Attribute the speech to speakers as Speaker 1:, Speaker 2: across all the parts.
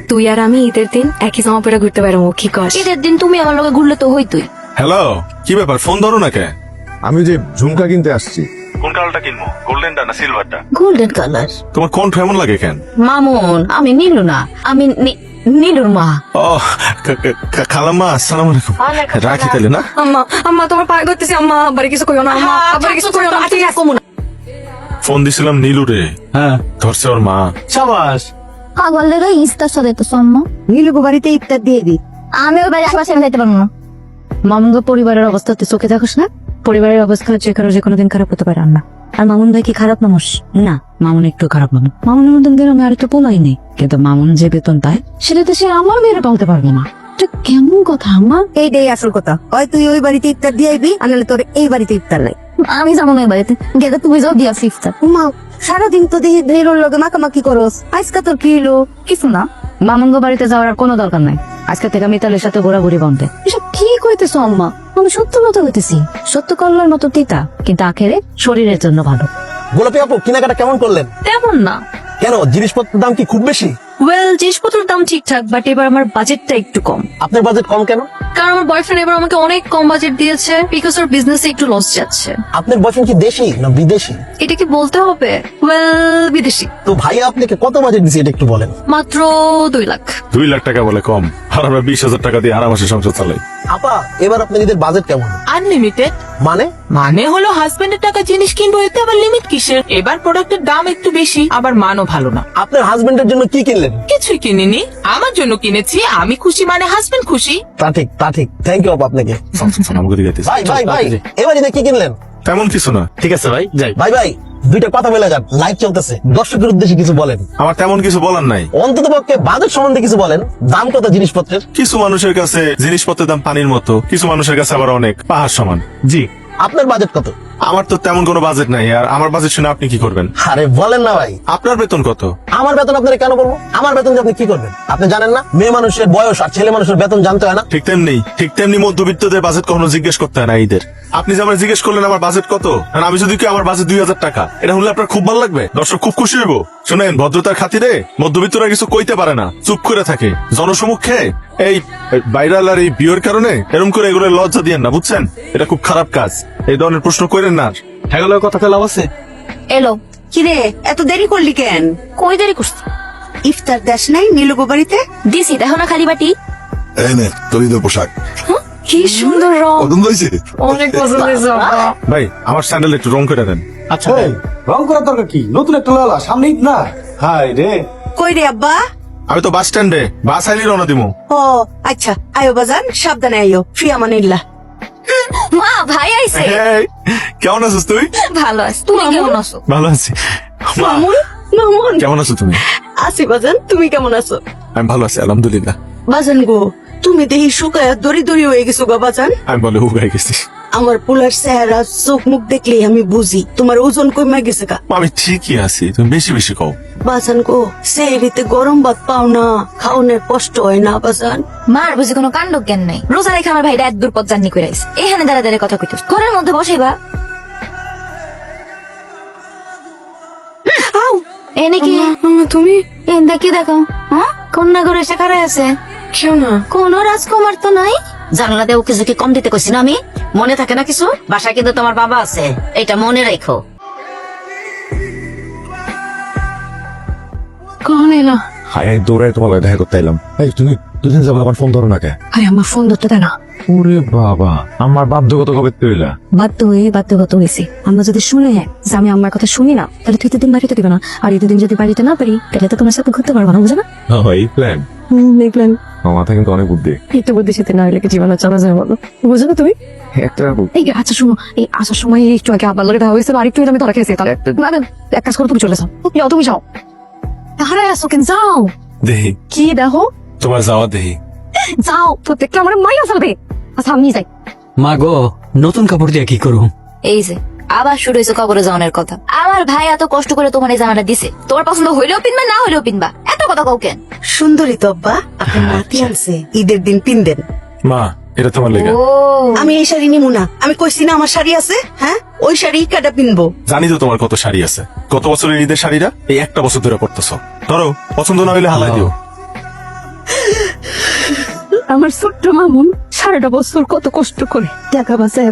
Speaker 1: তুই আর আমি ঈদের দিন একই জামা পরে ঘুরতে পারবো, কি কস?
Speaker 2: ঈদের দিন তুমি আমার লগে ঘুরলে তো হইতই।
Speaker 3: হ্যালো, কি ব্যাপার? ফোন ধরো না কে?
Speaker 4: আমি যে ঝুমকা কিনতে আসছি।
Speaker 3: কোন কালারটা কিনবো, গোল্ডেনটা না সিলভারটা?
Speaker 2: Golden colour.
Speaker 3: তোমার কণ্ঠ এমন লাগে কেন?
Speaker 2: মামুন, আমি নীলু না, আমি নীলুর মা।
Speaker 3: ও খালাম্মা, আসসালামু আলাইকুম। রাখি তাহলে না?
Speaker 1: আম্মা আম্মা তোমার পায়ে ধরতেছি, আম্মা আবার কিছু কইও না, আম্মা আবার কিছু কইও না, ঠিক আছে?
Speaker 3: ফোন দিছিলাম নীলুরে,
Speaker 5: হ্যাঁ
Speaker 3: ধরছে ওর মা।
Speaker 5: সাবাস।
Speaker 2: পাগল লেগে ইস্তার সাথে তো সম্মা।
Speaker 6: নীলুকে বাড়িতে ইফতার দিয়ে দি।
Speaker 2: আমি ওই বাড়ি আশেপাশে যাইতে পারবো না।
Speaker 1: মামুন পরিবারের অবস্থা তুই চোখে দেখোস না? পরিবারের অবস্থা যে কারো যে কোনো দিন খারাপ হতে পারে না। আর মামুন ভাই কি খারাপ মানুষ? না, মামুন একটু খারাপ মানুষ। মামুনের মতন গ্রামে আর একটা পোলাই নেই, কিন্তু মামুন যে বেতন পায় সেটা তো সে আমার মেয়েরা পালতে পারবে না। এটা কেমন কথা আম্মা?
Speaker 6: এইটাই আসল কথা। হয় তুই ওই বাড়িতে ইফতার দিয়ে আইবি, আর নাহলে তোর এই বাড়িতে ইফতার নাই।
Speaker 2: আমি যাবো না ওই বাড়িতে, গেলে তুমি যাও দিয়া ইফতার।
Speaker 6: মা সারাদিন তো দেখি নীলুর লগে মাখামাখি করস, আজকে তোর কি হলো?
Speaker 1: কিছু না, মামুন বাড়িতে যাওয়ার আর কোনো দরকার নাই। আজকে থেকে মিতালের সাথে ঘোরাঘুরি বন্ধ। এসব কি কইতেছো আম্মা? আমি সত্য কথা কইতেছি। সত্য করলার মতো তিতা, কিন্তু আখেরে শরীরের জন্য ভালো।
Speaker 5: গোলাপি আপু, কেনাকাটা কেমন করলেন?
Speaker 1: তেমন না।
Speaker 5: কেন, জিনিসপত্রের দাম কি খুব বেশি?
Speaker 1: ওয়েল, জিনিসপত্রের দাম ঠিকঠাক, বাট এবার আমার বাজেটটা একটু কম।
Speaker 5: আপনার বাজেট কম কেন?
Speaker 1: কারণ আমার বয়ফ্রেন্ড এবার আমাকে অনেক কম বাজেট দিয়েছে, বিকজ ওর বিজনেসে একটু লস যাচ্ছে।
Speaker 5: আপনার বয়ফ্রেন্ড কি দেশি না বিদেশি?
Speaker 1: এটা কি বলতে হবে? ওয়েল, বিদেশি।
Speaker 5: তো ভাইয়া আপনাকে কত বাজেট দিছে এটা একটু বলেন।
Speaker 1: মাত্র 2 লাখ।
Speaker 3: 2 লাখ টাকা বলে কম? আর আমরা 20,000 টাকা দিয়ে আরামসে সংসার চালাই।
Speaker 5: আপা, এবার আপনার ঈদের বাজেট কেমন?
Speaker 7: আনলিমিটেড।
Speaker 5: মানে?
Speaker 7: মানে হলো হাজবেন্ডের টাকা জিনিস কিনবো, এতে আবার লিমিট কিসের? এবার প্রোডাক্টের দাম একটু বেশি, আবার মানও ভালো না।
Speaker 5: আপনার হাজবেন্ডের জন্য কি কিনলেন?
Speaker 7: কিছুই কিনিনি, আমার জন্য কিনেছি। আমি খুশি মানে হাজবেন্ড খুশি।
Speaker 5: তা ঠিক, তা ঠিক। থ্যাংক ইউ আপা আপনাকে।
Speaker 3: আমাকে দিকে যাইতেছে।
Speaker 5: ভাই ভাই ভাই, এবার ঈদে কি কিনলেন?
Speaker 3: তেমন কিছু না।
Speaker 5: ঠিক আছে ভাই, যাই। ভাই ভাই, দুইটা কথা বলে যান, লাইভ চলতেছে। দর্শকের উদ্দেশ্যে কিছু বলেন।
Speaker 3: আমার তেমন কিছু বলার নাই।
Speaker 5: অন্তত পক্ষে বাজেট সম্বন্ধে কিছু বলেন। দাম কত জিনিসপত্রের?
Speaker 3: কিছু মানুষের কাছে জিনিসপত্রের দাম পানির মতো, কিছু মানুষের কাছে আবার অনেক পাহাড় সমান। জি।
Speaker 5: আপনার বাজেট কত?
Speaker 3: আমার তো তেমন কোনো বাজেট নাই। আর আমার বাজেট শুনে আপনি কি করবেন?
Speaker 5: আরে বলেন না ভাই।
Speaker 3: আপনার বেতন কত?
Speaker 5: আমার বেতন আপনারা কেন বলবো? আমার বেতন দিয়ে আপনি কি করবেন? আপনি জানেন না, মেয়ে মানুষের বয়স আর ছেলে মানুষের বেতন জানতে হয় না?
Speaker 3: ঠিক তেমনি মধ্যবিত্তদের বাজেট কখনো জিজ্ঞেস করতে হয় না ঈদের। আপনি যে আমার জিজ্ঞেস করলেন আমার বাজেট কত, আর আমি যদি কি আমার বাজেট 2,000 টাকা, এটা হলে আপনার খুব ভালো লাগবে? দর্শক খুব খুশি হইব। শুনেন, ভদ্রতার খাতিরে মধ্যবিত্তরা কিছু কইতে পারে না, চুপ করে থাকে জনসমক্ষে। এই ভাইরাল আর এই বিয়ের কারণে এরকম করে এগুলো লজ্জা দিয়েন না, বুঝছেন? এটা খুব খারাপ কাজ। এই ধরনের প্রশ্ন করেন না। হ্যাঁ, কথা খেলা আছে।
Speaker 2: এলো।
Speaker 6: কিরে এত দেরি করলি কেন?
Speaker 2: কই দেরি করছি?
Speaker 6: ইফতার দেশ নাই নীলুকে বাড়িতে?
Speaker 2: দিছি, দেখো না খালি বাটি।
Speaker 4: এই নে তোর ঈদের পোশাক।
Speaker 1: কি সুন্দর রং,
Speaker 4: পছন্দ হয়েছে?
Speaker 1: অনেক পছন্দ হয়েছে আব্বা।
Speaker 3: ভাই, আমার স্যান্ডেল একটু রং করে দেন।
Speaker 5: আচ্ছা রং করার দরকার কি? নতুন একটা লালা, সামনে ঈদ না। হাই রে।
Speaker 6: কই রে আব্বা?
Speaker 3: আমি তো বাস স্ট্যান্ডে, বাস আইলি রওনা দিমু।
Speaker 6: ও আচ্ছা, আয়ো বাজান, সাবধানে আইও। ফি আমানিল্লাহ।
Speaker 2: মা, ভাই আইছে।
Speaker 3: এই, কেমন আছিস তুই?
Speaker 2: ভালো আছি, তুমি কেমন আছো?
Speaker 3: ভালো আছি। মা,
Speaker 6: মামুন মামুন,
Speaker 3: কেমন আছো তুমি?
Speaker 6: আছি বাজান, তুমি কেমন আছো?
Speaker 3: আমি ভালো আছি, আলহামদুলিল্লাহ।
Speaker 6: বাজান গো, তুমি দেখি শুকায় দড়ি দড়ি হয়ে গেছো গো বাজান।
Speaker 3: আমি বলে উগাই গেছি।
Speaker 6: আমার পোলার চেহারা চোখ মুখ দেখলেই আমি বুঝি তোমার ওজন কমে গেছে গা।
Speaker 3: আমি ঠিকই আছি, তুমি বেশি বেশি কও।
Speaker 6: বাজান গো, সেহরিতে গরম ভাত পাও না, খাওনের কষ্ট হয় না বাজান?
Speaker 2: মার বুঝি কোনো কাণ্ড জ্ঞান নাই। রোজা রেখে আমার ভাইরা এক দূর পথ জার্নি করে আইছে, এখানে দাঁড়া দাঁড়া কথা কইতো। ঘরের মধ্যে বসাইবা। এনে কি
Speaker 1: তুমি
Speaker 2: দেখি দেখো, হ্যাঁ কন্যা ঘরে এসে কারে আছে?
Speaker 1: কেউ না।
Speaker 2: কোন রাজকুমার তো নাই। জানলা দেও কিছু কি কম দিতে কইছি না আমি? মনে থাকে না কিছু? বাসায় কিন্তু তোমার বাবা আছে, এটা মনে রাখো।
Speaker 1: কখন এলো?
Speaker 4: হাই দৌড়াই তোমার লগে দেখা করতে এলাম। এই তুমি দুদিন যাবো, আমার ফোন ধরো না কে?
Speaker 1: আরে আমার ফোন ধরতে দেয় না।
Speaker 4: ওরে বাবা, আমার বাধ্যগত কবে তৈলা?
Speaker 1: বাধ্যগত হয়েছে। আমরা যদি শুনে যে আমি আমার কথা শুনি না, তাহলে তুই দিন বাড়িতে দিবে না। আর এই দুদিন যদি বাড়িতে না পারি, তাহলে তো তোমার সাথে ঘুরতে পারবো না, বুঝে না?
Speaker 4: এই প্ল্যান
Speaker 1: দেখলেন,
Speaker 4: আমার মাথা কিন্তু অনেক বুদ্ধি।
Speaker 1: একটু বুদ্ধির সাথে না হলে কি জীবনে চলা যায় বলো? বুঝো না তুমি?
Speaker 4: একটা
Speaker 1: এই আচ্ছা শুনো, এই আসার সময় একটু আগে আবার লগে দেখা হয়েছে, আর একটু আমি তোরা খেয়েছি। তাহলে না না, এক কাজ করো, তুমি চলে যাও। যাও, তুমি যাও। তাহলে আসো কেন? যাও।
Speaker 3: দেহি
Speaker 1: কি দেখো?
Speaker 3: তোমার যাওয়া দেহি।
Speaker 1: যাও, তো দেখলে আমার মাইয়া ফেলবে। আচ্ছা আমি যাই।
Speaker 8: মা গো, নতুন কাপড় দিয়ে কি করুম?
Speaker 2: এই যে আবার শুরু হয়েছে কবরে যাওয়ার কথা। আমার ভাই এত কষ্ট করে তোমার এই জামাটা দিছে, তোমার পছন্দ হইলেও পিনবা, না হইলেও পিনবা। এত কথা কও কেন?
Speaker 6: সুন্দরী তো আব্বা, আপনার নাতি আনছে, ঈদের দিন পিনদেন।
Speaker 3: মা, এটা তোমার লেগে।
Speaker 2: ও
Speaker 6: আমি এই শাড়ি নিমু না, আমি কইছি না আমার শাড়ি আছে। হ্যাঁ, ওই শাড়ি কাটা পিনবো।
Speaker 3: জানি তো তোমার কত শাড়ি আছে। গত বছরের ঈদের শাড়িটা এই একটা বছর ধরে পড়তেছ। ধরো, পছন্দ না হইলে হালাই দিও।
Speaker 6: আমার ছোট্ট মামুন সারাটা বছর কত কষ্ট করে টাকা বাঁচায়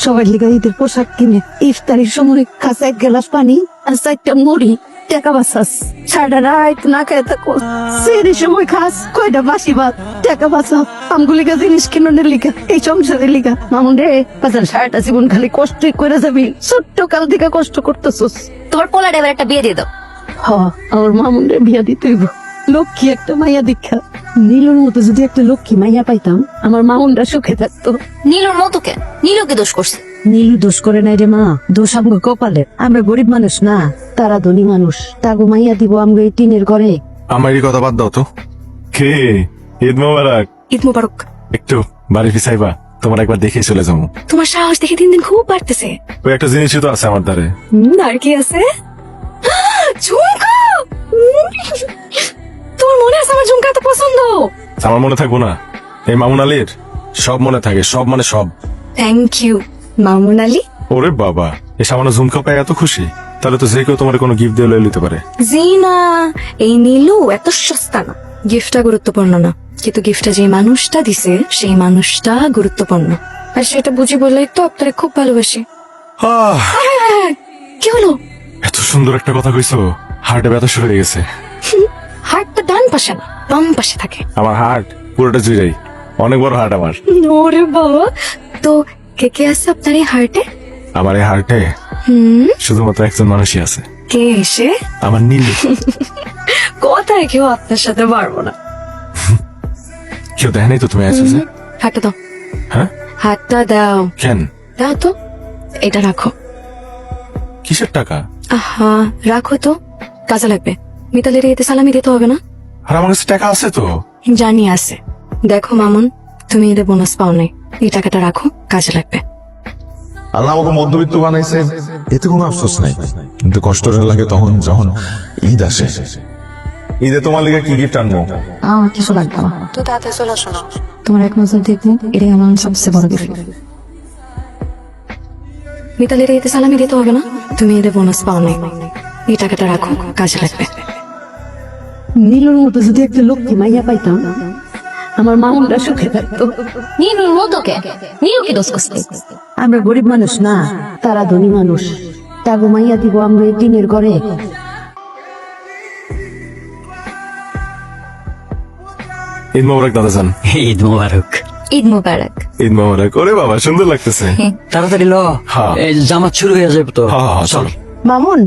Speaker 6: সবাই লিগা ঈদের পোশাক কিনে ইফতারির সময় কাছে 1 গ্লাস পানি আর 4টা মুড়ি টাকা বাঁচাস সারাটা রাত না খেয়ে থাকো সেই সময় খাস কয়টা বাসি ভাত টাকা বাঁচা আমগুলিকা জিনিস কিনোনের লিগা এই সংসারের লিগা মামুন রে বাজার সারাটা জীবন খালি কষ্টই করে যাবি ছোট্ট কাল থেকে কষ্ট করতেছস।
Speaker 2: তোমার পোলার এবার একটা বিয়ে দিয়ে দাও।
Speaker 6: আমার মামুন রে বিয়া দিতে হইব লক্ষ্মী একটা মাইয়া দীক্ষা নীলুর মতো যদি একটা লক্ষ্মী মাইয়া পাইতাম আমার মামুনটা সুখে থাকতো।
Speaker 2: নীলুর মতো কেন? নীলুকে দোষ করছে?
Speaker 1: নীলু দোষ করে নাই রে মা, দোষ আমগো কপালে। আমরা গরিব মানুষ না, তারা ধনী মানুষ। তাগো মাইয়া দিব আমগো এই টিনের ঘরে।
Speaker 3: আমার এই কথা বাদ দাও তো। কে ঈদ মোবারক।
Speaker 9: ঈদ মোবারক।
Speaker 3: একটু বাড়ি ফিসাইবা, তোমার একবার দেখে চলে যাবো।
Speaker 9: তোমার সাহস দেখে দিন দিন খুব বাড়তেছে।
Speaker 3: ওই একটা জিনিসই তো আছে আমার দ্বারে।
Speaker 9: আর কি আছে? ঝুমকা। তোমার মনে আছে আমার ঝুমকা এত পছন্দ?
Speaker 3: আমার মনে থাকবো না? এই মামুন আলীর সব মনে থাকে, সব মানে সব।
Speaker 9: Thank you Mamun Ali.
Speaker 3: ওরে বাবা, এই সামান্য ঝুমকা পায় এত খুশি? তাহলে তো যে কেউ তোমার কোনো গিফট দিয়ে লয়ে নিতে পারে।
Speaker 9: জি না, এই নীলু এত সস্তা না। গিফটটা গুরুত্বপূর্ণ না, কিন্তু গিফটটা যে মানুষটা দিছে সেই মানুষটা গুরুত্বপূর্ণ। আর সেটা বুঝি বললেই তো আপনারা খুব ভালোবাসি।
Speaker 3: আহ,
Speaker 9: কি হলো?
Speaker 3: এত সুন্দর একটা কথা কইছো, হার্টে ব্যথা শুরু হয়ে গেছে।
Speaker 9: হার্টটা ডান পাশে না বাম পাশে থাকে।
Speaker 3: আমার হার্ট পুরোটা জুড়াই, অনেক বড় হার্ট আমার।
Speaker 9: ওরে বাবা, তো কে কে আছে আপনার এই হার্টে?
Speaker 3: আমার এই হার্টে শুধুমাত্র একজন মানুষই আছে।
Speaker 9: কে এসে?
Speaker 3: আমার নীলু।
Speaker 9: কোথায় কেউ আপনার সাথে পারবো না।
Speaker 3: কেউ দেখে নাই তো তুমি আছো যে?
Speaker 9: হাতটা দাও।
Speaker 3: হ্যাঁ,
Speaker 9: হাতটা দাও।
Speaker 3: কেন?
Speaker 9: দাও তো, এটা রাখো।
Speaker 3: কিসের টাকা?
Speaker 9: আহা, রাখো তো, কাজে লাগবে। মিতালির এতে সালামি দিতে হবে না?
Speaker 3: আর আমার কাছে টাকা আছে তো।
Speaker 9: জানি আছে। দেখো মামুন, তুমি এদের বোনাস পাও নাই, এই টাকাটা রাখো, কাজে লাগবে।
Speaker 4: আল্লাহ আমাকে মধ্যবিত্ত বানাইছে, এতে কোনো আফসোস নাই, কিন্তু কষ্টটা লাগে তখন যখন ঈদ আসে।
Speaker 3: ঈদে তোমার লিগে কি গিফট আনবো?
Speaker 1: আমার কিছু লাগবে না,
Speaker 9: তো তাতে চলে আসো না।
Speaker 1: তোমার এক নজর দেখবো, এটাই আমার সবচেয়ে বড় গিফট।
Speaker 9: মিতালির এতে সালামি দিতে হবে না, তুমি এদের বোনাস পাও নাই, এই টাকাটা রাখো, কাজে লাগবে।
Speaker 6: নীলুর মতো যদি একটা লক্ষ্মী মাইয়া পাইতাম আমার মামুনটা সুখে থাকতো।
Speaker 2: নীলুর মতো কেন? নীলু কি দোষ করছে?
Speaker 1: আমরা গরিব মানুষ না, তারা ধনী মানুষ। তাগো মাইয়া দিব আমরা এই টিনের ঘরে।
Speaker 3: ঈদ মোবারক দাদা যান।
Speaker 8: ঈদ মোবারক।
Speaker 2: ঈদ মুবারক।
Speaker 3: ঈদ মোবারক। ওরে বাবা, সুন্দর লাগতেছে।
Speaker 8: তাড়াতাড়ি ল,
Speaker 3: হ্যাঁ।
Speaker 8: এই জামাত শুরু হয়ে যাবে তো।
Speaker 3: হ্যাঁ, হ্যাঁ, চলো।
Speaker 6: মামুন,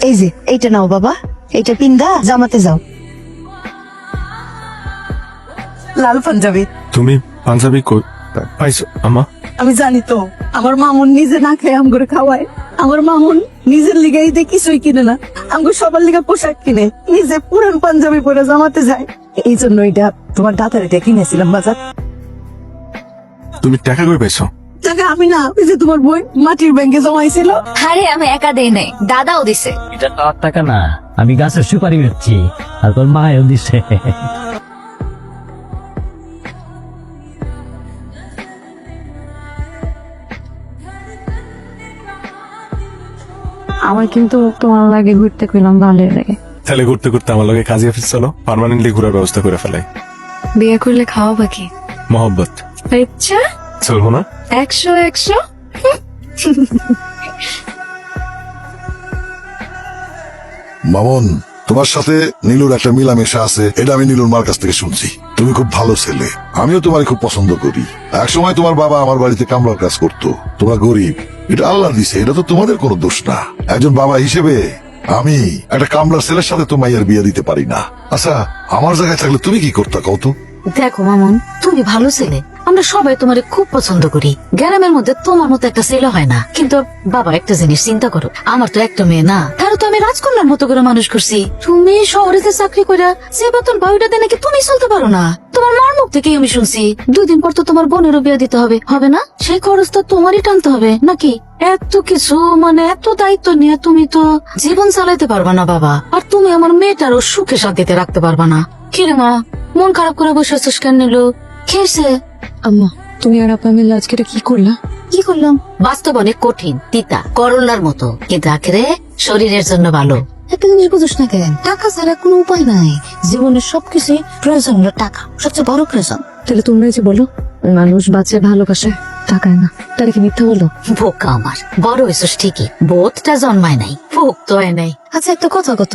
Speaker 6: এই যে এইটা নাও বাবা, এইটা পিন্দা জামাতে যাও। লাল পাঞ্জাবি।
Speaker 3: তুমি পাঞ্জাবি কই পাইছো আমা?
Speaker 6: আমি জানি তো, আমার মামুন নিজে না খেয়ে আম করে খাওয়ায়। আমার মামুন নিজের লিগে ঈদে কিছুই কিনে না, আমগো সবার লিগে পোশাক কিনে, নিজে পুরান পাঞ্জাবি পরে জামাতে যায়। এই জন্য এটা তোমার দাদার এটা কিনেছিলাম বাজার।
Speaker 3: তুমি টাকা কই পাইছো?
Speaker 6: টাকা আমি না, ওই যে তোমার বই মাটির ব্যাংকে জমাইছিল।
Speaker 2: আরে আমি একা দেই নাই, দাদাও দিছে।
Speaker 8: এটা তো আর টাকা না, আমি গাছের সুপারি বেচছি, আর তোর মায়ও দিছে।
Speaker 1: আমার কিন্তু তোমার লাগে ঘুরতে কইলাম ভালো লাগে।
Speaker 3: তাহলে ঘুরতে ঘুরতে আমার লগে কাজী অফিস চলো, পার্মানেন্টলি ঘোরার ব্যবস্থা করে ফেলাই।
Speaker 9: বিয়ে করলে খাওয়া বাকি।
Speaker 3: মহব্বত
Speaker 9: আচ্ছা,
Speaker 3: চলবো না?
Speaker 9: 100।
Speaker 10: মামুন, তোমার সাথে নীলুর একটা মিলামেশা আছে, এটা আমি নীলুর মার কাছ থেকে শুনছি। তুমি খুব ভালো ছেলে, আমিও তোমার খুব পছন্দ করি। এক সময় তোমার বাবা আমার বাড়িতে কামলার কাজ করতো। তোমরা গরিব, এটা আল্লাহ দিছে, এটা তো তোমাদের কোনো দোষ না। একজন বাবা হিসেবে আমি একটা কামলার ছেলের সাথে তো মাইয়ার বিয়ে দিতে পারি না। আচ্ছা, আমার জায়গায় থাকলে তুমি কি করতা কত?
Speaker 1: দেখো মামুন, তুমি ভালো ছেলে, আমরা সবাই তোমারে খুব পছন্দ করি। গ্রামের মধ্যে তোমার মতো একটা ছেলে হয় না। কিন্তু বাবা, একটা জিনিস চিন্তা করো, আমার তো একটা মেয়ে না, তারও তো আমি রাজকন্যার মতো করে মানুষ করছি। তুমি শহরে যে চাকরি করে যে বেতন পাও, ওটাতে নাকি তুমি চলতে পারো না। তোমার মার মুখ থেকেই আমি শুনছি 2 দিন পর তো তোমার বোনেরও বিয়ে দিতে হবে, হবে না? সেই খরচটা তোমারই টানতে হবে নাকি? এত কিছু, মানে এত দায়িত্ব নিয়ে তুমি তো জীবন চালাইতে পারবা না বাবা। আর তুমি আমার মেয়েটারও সুখে শান্তিতে রাখতে পারবা না। কিরে মা, মন খারাপ করে বসে আছিস কেন? নিলো খেয়েছে?
Speaker 6: আম্মা, তুমি আর আপা মিলে আজকে এটা কি করলা?
Speaker 1: কি করলাম? বাস্তব অনেক কঠিন, তিতা, করলার মতো, কিন্তু আখেরে শরীরের জন্য ভালো। একটা জিনিস বুঝিস না কেন? টাকা ছাড়া কোনো উপায় নাই। জীবনের সবকিছু প্রয়োজন হলো টাকা, সবচেয়ে বড় প্রয়োজন। তাহলে তোমরা যে বলো মানুষ বাঁচে ভালোবাসে টাকায় না, তাহলে কি মিথ্যা বলো?
Speaker 2: বোকা আমার, বড় হয়েছিস ঠিকই, বোধটা জন্মায় নাই, ভোগ তো হয় নাই।
Speaker 1: আচ্ছা একটা কথা কত,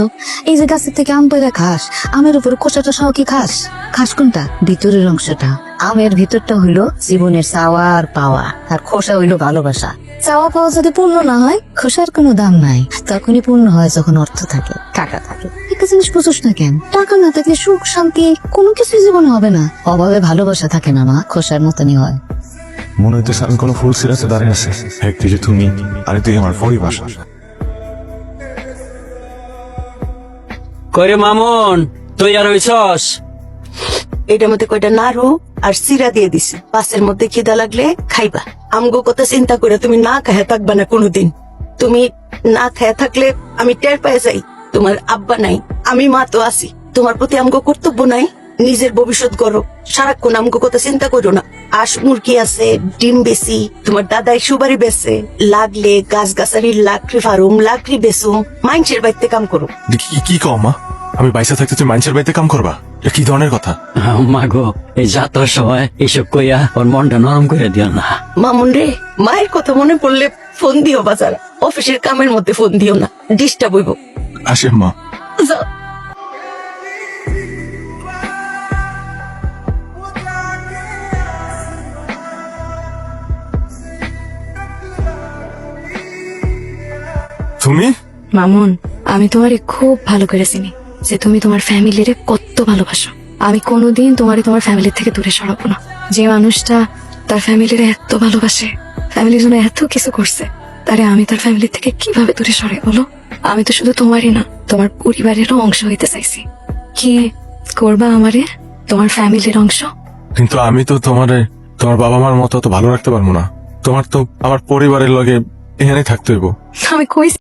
Speaker 1: এই যে গাছের থেকে আম পেড়ে খাস, আমের উপর কোষাটা সহ কি খাস? খাস কোনটা? ভিতরের অংশটা। আমের ভিতরটা হইলো জীবনের চাওয়া আর পাওয়া, আর খোসা হইলো ভালোবাসা। চাওয়া পাওয়া যদি পূর্ণ না হয়, খোসার কোনো দাম নাই। তখনই পূর্ণ হয় যখন অর্থ থাকে, টাকা থাকে। একটা জিনিস বুঝোস না কেন? টাকা না থাকলে সুখ শান্তি কোনো কিছুই জীবনে হবে না। অভাবে ভালোবাসা থাকে না মা, খোসার মতনই হয়।
Speaker 4: মনে হইতেছে আমি কোনো ফুল সিরাজে দাঁড়িয়ে আছে, একদিকে তুমি আরেকদিকে আমার পরিবার।
Speaker 8: কইরে মামুন, তুই আর হইছস?
Speaker 11: এটার মধ্যে কয়টা নাড়ু আর সিরা দিয়ে দিছি, পাশের মধ্যে খিদা লাগলে খাইবা। আমগো কথা চিন্তা করে তুমি না খায় থাকবা না কোনোদিন। তুমি না খায় থাকলে আমি টের পেয়ে যাই তোমার আব্বা নাই, আমি মা তো আছি। তোমার প্রতি আমগো কর্তব্য নাই? নিজের ভবিষ্যৎ করো, সারাক্ষণ আমগো কথা চিন্তা করো না। আশ মুরগি আছে, ডিম বেশি, তোমার দাদাই সুবারি বেছে, লাগলে গাছ গাছালির লাকড়ি ফার্ম, লাকড়ি বেচুম, মাইনসের বাড়িতে কাম করো।
Speaker 3: কি কও মা? আমি বাইসা থাকতে তুমি মানুষের বাড়িতে কাম করবা? এটা কি ধরনের কথা?
Speaker 8: মাগো, এই যাত্রার সময় এইসব কইয়া ওর মনটা নরম করে দিও না।
Speaker 11: মামুন রে, মায়ের কথা মনে পড়লে ফোন দিও বাজার, অফিসের কামের মধ্যে ফোন দিও না, ডিস্টার্ব হইব।
Speaker 3: আসে মা।
Speaker 11: যাও।
Speaker 3: তুমি?
Speaker 9: মামুন, আমি তোমারে খুব ভালো করে চিনি যে তুমি তোমার ফ্যামিলিরে কত ভালোবাসো। আমি কোনোদিন তোমারে তোমার ফ্যামিলি থেকে দূরে সরাবো না। যে মানুষটা তার ফ্যামিলিরে এত ভালোবাসে, ফ্যামিলির জন্য এত কিছু করছে, তারে আমি তার ফ্যামিলি থেকে কিভাবে দূরে সরে বলো? আমি তো শুধু তোমারই না, তোমার পরিবারেরও অংশ হইতে চাইছি। কি করবা আমারে তোমার ফ্যামিলির অংশ?
Speaker 3: কিন্তু আমি তো তোমার বাবা মার মতো তো ভালো রাখতে পারবো না। তোমার তো আমার পরিবারের লগে এখানে থাকতে হইব।
Speaker 9: আমি কইছি